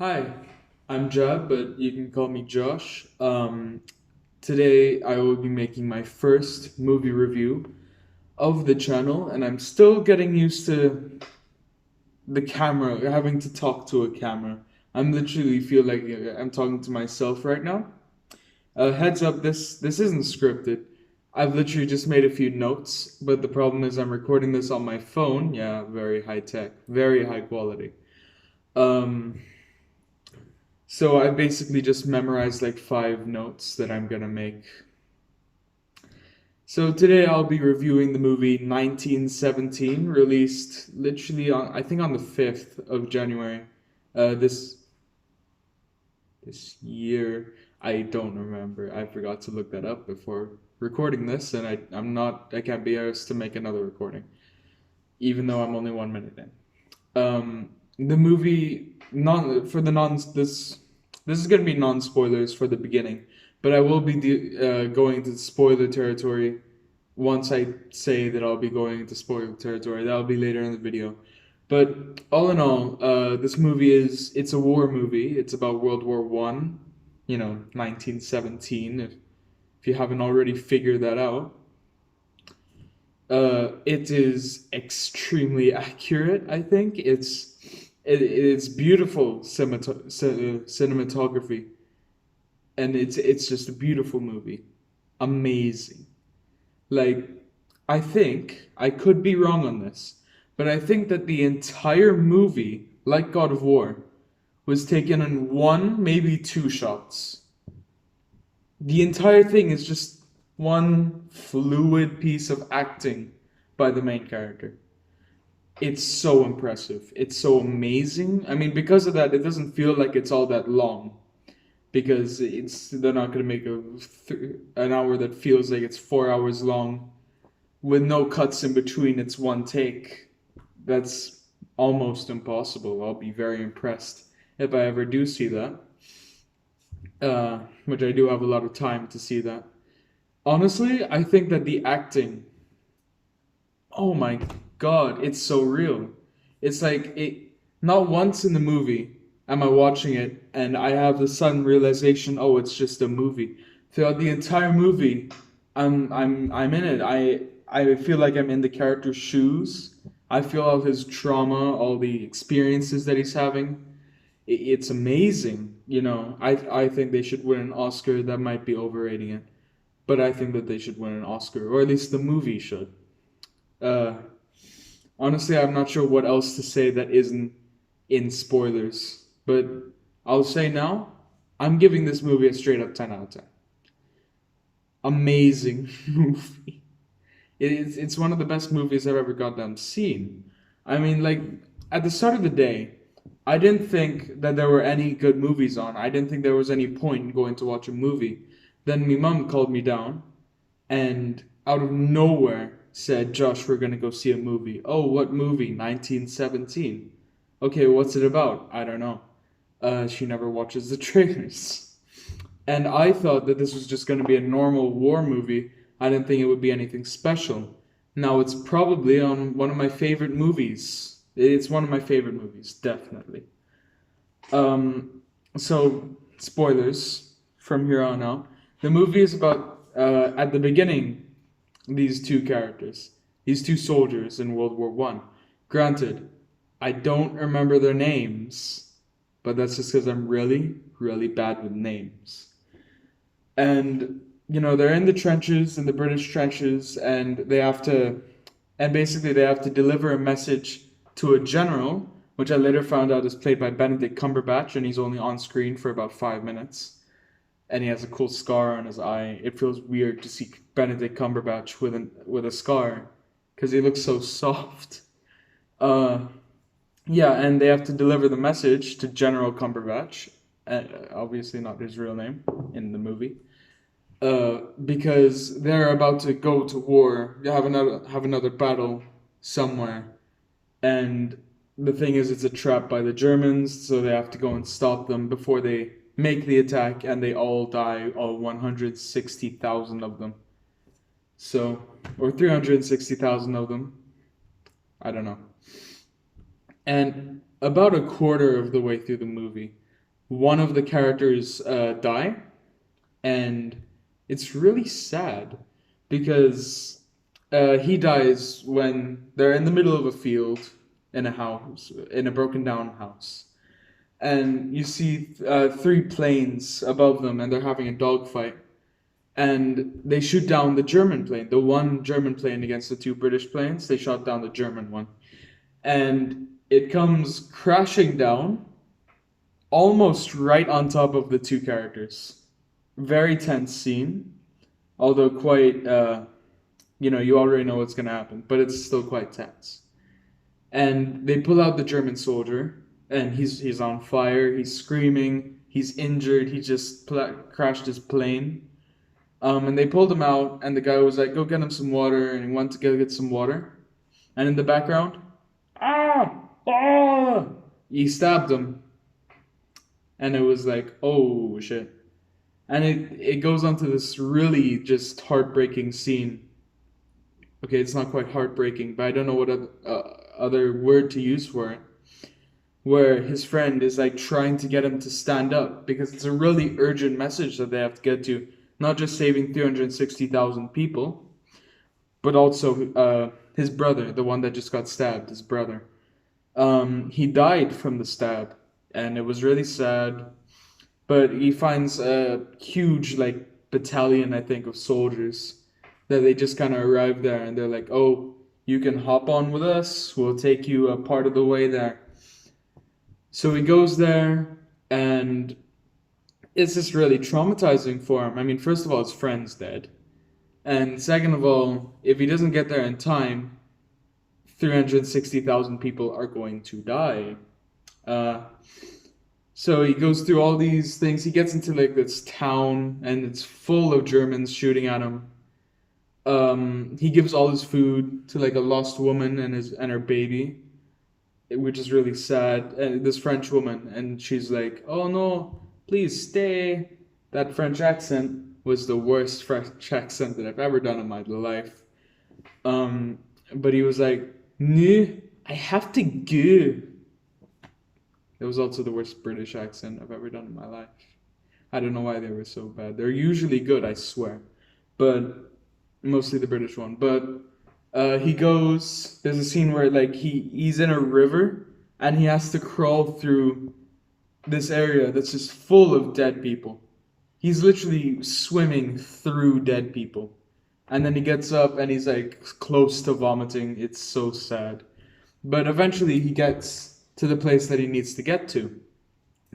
Hi, I'm Jab, but you can call me Josh. Today I will be making my first movie review of the channel, and I'm still getting used to the camera, having to talk to a camera. I'm literally feel like I'm talking to myself right now. Heads up, this isn't scripted. I've literally just made a few notes, but the problem is I'm recording this on my phone. Yeah, very high tech, very high quality. Um, So I basically just memorized like five notes that I'm gonna make. So today I'll be reviewing the movie 1917, released literally on I think on the 5th of January. This year. I don't remember. I forgot to look that up before recording this, and I can't be asked to make another recording, even though I'm only 1 minute in. The movie non for the non this is gonna be non spoilers for the beginning, but I will be going to spoiler territory once I say that I'll be going into spoiler territory. That'll be later in the video. But all in all, this movie it's a war movie. It's about World War One, 1917. If you haven't already figured that out, it is extremely accurate. I think it's beautiful cinematography, and it's just a beautiful movie, amazing. Like, I think I could be wrong on this, but I think that the entire movie, like God of War, was taken in one, maybe two shots. The entire thing is just one fluid piece of acting by the main character. It's so impressive. It's so amazing. I mean, because of that, it doesn't feel like it's all that long. Because they're not gonna make an hour that feels like it's 4 hours long with no cuts in between. It's one take. That's almost impossible. I'll be very impressed if I ever do see that. Which I do have a lot of time to see that. Honestly, I think that the acting, oh my god, it's so real. It's like not once in the movie am I watching it and I have the sudden realization, oh, it's just a movie. Throughout the entire movie, I'm in it. I feel like I'm in the character's shoes. I feel all his trauma, all the experiences that he's having. It's amazing, I think they should win an Oscar. That might be overrating it, but I think that they should win an Oscar, or at least the movie should. Uh, Honestly, I'm not sure what else to say that isn't in spoilers, but I'll say now, I'm giving this movie a straight up 10 out of 10. Amazing movie. It's one of the best movies I've ever goddamn seen. I mean, like, at the start of the day, I didn't think that there were any good movies on. I didn't think there was any point in going to watch a movie. Then my mum called me down and out of nowhere said, Josh, we're gonna go see a movie. Oh, what movie? 1917. Okay, what's it about? I don't know. She never watches the trailers. And I thought that this was just gonna be a normal war movie. I didn't think it would be anything special. Now it's probably on one of my favorite movies. It's one of my favorite movies, definitely. Um, so spoilers from here on out. The movie is about at the beginning these two characters, these two soldiers in World War One. Granted, I don't remember their names, but that's just because I'm really, really bad with names. And they're in the trenches, in the British trenches, and basically they have to deliver a message to a general, which I later found out is played by Benedict Cumberbatch, and he's only on screen for about 5 minutes, and he has a cool scar on his eye. It feels weird to see Benedict Cumberbatch with a scar because he looks so soft. Uh, yeah, and they have to deliver the message to General Cumberbatch, obviously not his real name in the movie, because they're about to go to war, have another battle somewhere, and the thing is, it's a trap by the Germans, so they have to go and stop them before they make the attack, and they all die, all 160,000 of them. So, or 360,000 of them. I don't know. And about a quarter of the way through the movie, one of the characters die, and it's really sad because he dies when they're in the middle of a field in a house, in a broken down house, and you see three planes above them, and they're having a dogfight. And they shoot down the German plane, the one German plane against the two British planes. They shot down the German one, and it comes crashing down almost right on top of the two characters. Very tense scene, although quite, you already know what's going to happen, but it's still quite tense. And they pull out the German soldier, and he's on fire, he's screaming, he's injured, he just crashed his plane. And they pulled him out, and the guy was like, "Go get him some water," and he went to go get some water. And in the background, ah, ah, he stabbed him, and it was like, oh shit. And it goes on to this really just heartbreaking scene. Okay, it's not quite heartbreaking, but I don't know what other word to use for it. Where his friend is like trying to get him to stand up because it's a really urgent message that they have to get to, not just saving 360,000 people, but also his brother, the one that just got stabbed, his brother. He died from the stab, and it was really sad. But he finds a huge like battalion, I think, of soldiers that they just kind of arrive there, and they're like, "Oh, you can hop on with us. We'll take you a part of the way there." So he goes there, and it's just really traumatizing for him. I mean, first of all, his friend's dead. And second of all, if he doesn't get there in time, 360,000 people are going to die. Uh, so he goes through all these things. He gets into like this town, and it's full of Germans shooting at him. He gives all his food to like a lost woman and her baby, which is really sad. And this French woman, and she's like, "Oh no, please stay." That French accent was the worst French accent that I've ever done in my life. But he was like, "No, I have to go." It was also the worst British accent I've ever done in my life. I don't know why they were so bad. They're usually good, I swear, but mostly the British one. But he goes. There's a scene where like he's in a river and he has to crawl through this area that's just full of dead people. He's literally swimming through dead people. And then he gets up and he's like close to vomiting. It's so sad. But eventually he gets to the place that he needs to get to.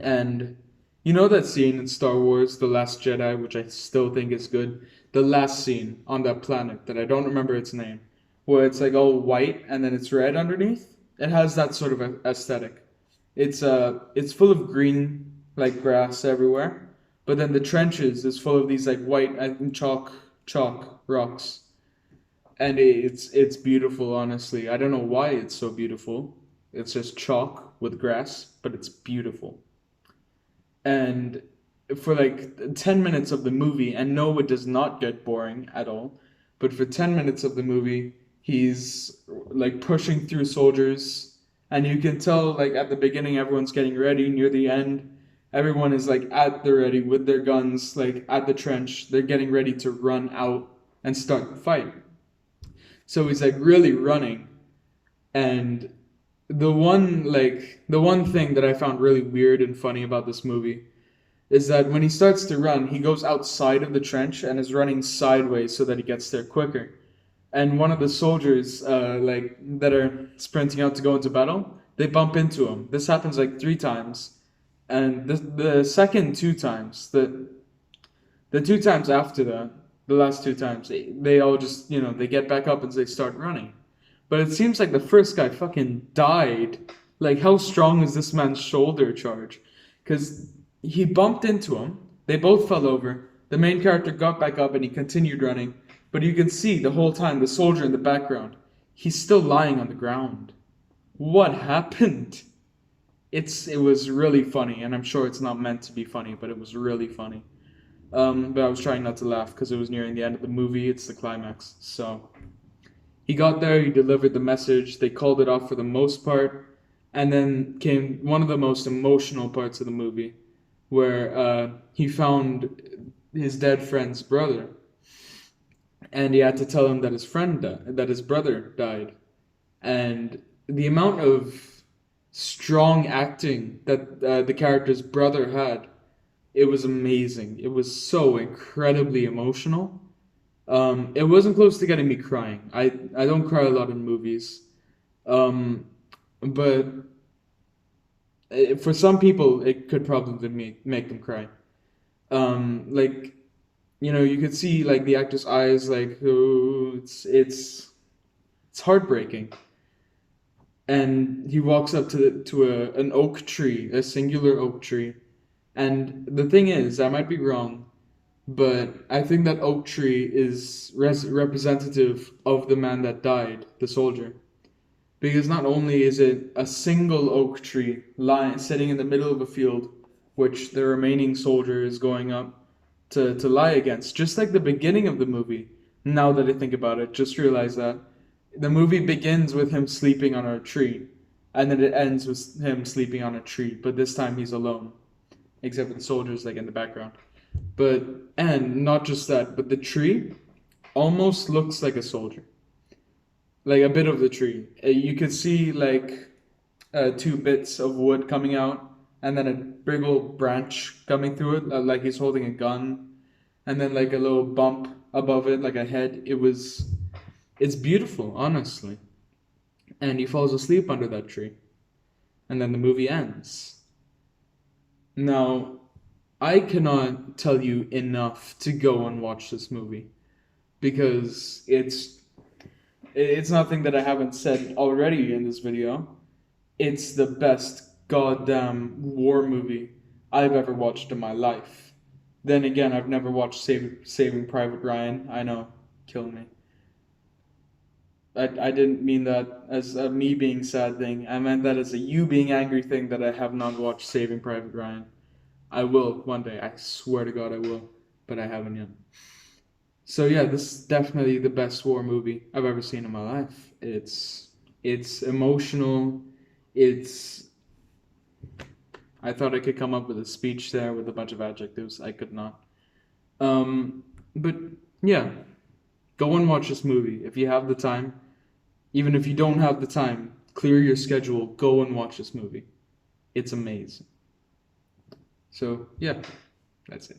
And you know that scene in Star Wars, The Last Jedi, which I still think is good? The last scene on that planet that I don't remember its name, where it's like all white and then it's red underneath. It has that sort of aesthetic. It's full of green like grass everywhere, but then the trenches is full of these like white chalk rocks, and it's beautiful. Honestly, I don't know why it's so beautiful. It's just chalk with grass, but it's beautiful. And for like 10 minutes of the movie, and no, it does not get boring at all, but for 10 minutes of the movie, he's like pushing through soldiers, and you can tell like at the beginning everyone's getting ready, near the end everyone is like at the ready with their guns, like at the trench, they're getting ready to run out and start the fight. So he's like really running, and the one thing that I found really weird and funny about this movie is that when he starts to run, he goes outside of the trench and is running sideways so that he gets there quicker. And one of the soldiers, like that are sprinting out to go into battle, they bump into him. This happens like 3 times, and the second 2 times, the 2 times after that, the last 2 times, they all just they get back up and they start running. But it seems like the first guy fucking died. Like, how strong is this man's shoulder charge? Because he bumped into him. They both fell over. The main character got back up and he continued running. But you can see the whole time the soldier in the background, he's still lying on the ground. What happened? It was really funny, and I'm sure it's not meant to be funny, but it was really funny. But I was trying not to laugh because it was nearing the end of the movie. It's the climax. So he got there, he delivered the message, they called it off for the most part, and then came one of the most emotional parts of the movie. where he found his dead friend's brother, and he had to tell him that that his brother died, and the amount of strong acting that the character's brother had, it was amazing. It was so incredibly emotional. It wasn't close to getting me crying. I don't cry a lot in movies, um, but for some people, it could probably make them cry. Like, you could see like the actor's eyes, like, oh, it's heartbreaking. And he walks up to an oak tree, a singular oak tree. And the thing is, I might be wrong, but I think that oak tree is representative of the man that died, the soldier. Because not only is it a single oak tree lying sitting in the middle of a field, which the remaining soldier is going up to lie against, just like the beginning of the movie. Now that I think about it, just realize that the movie begins with him sleeping on a tree, and then it ends with him sleeping on a tree, but this time he's alone, except for the soldiers like in the background. But and not just that, but the tree almost looks like a soldier, like a bit of the tree. You could see like two bits of wood coming out, and then a big old branch coming through it, like he's holding a gun, and then like a little bump above it, like a head. It's beautiful, honestly. And he falls asleep under that tree, and then the movie ends. Now, I cannot tell you enough to go and watch this movie because it's nothing that I haven't said already in this video. It's the best goddamn war movie I've ever watched in my life. Then again, I've never watched Saving Private Ryan. I know, kill me. I didn't mean that as a me being sad thing. I meant that as a you being angry thing that I have not watched Saving Private Ryan. I will one day. I swear to God I will, but I haven't yet. So yeah, this is definitely the best war movie I've ever seen in my life. It's emotional. It's I thought I could come up with a speech there with a bunch of adjectives. I could not. But yeah, go and watch this movie if you have the time. Even if you don't have the time, clear your schedule, go and watch this movie. It's amazing. So, yeah, that's it.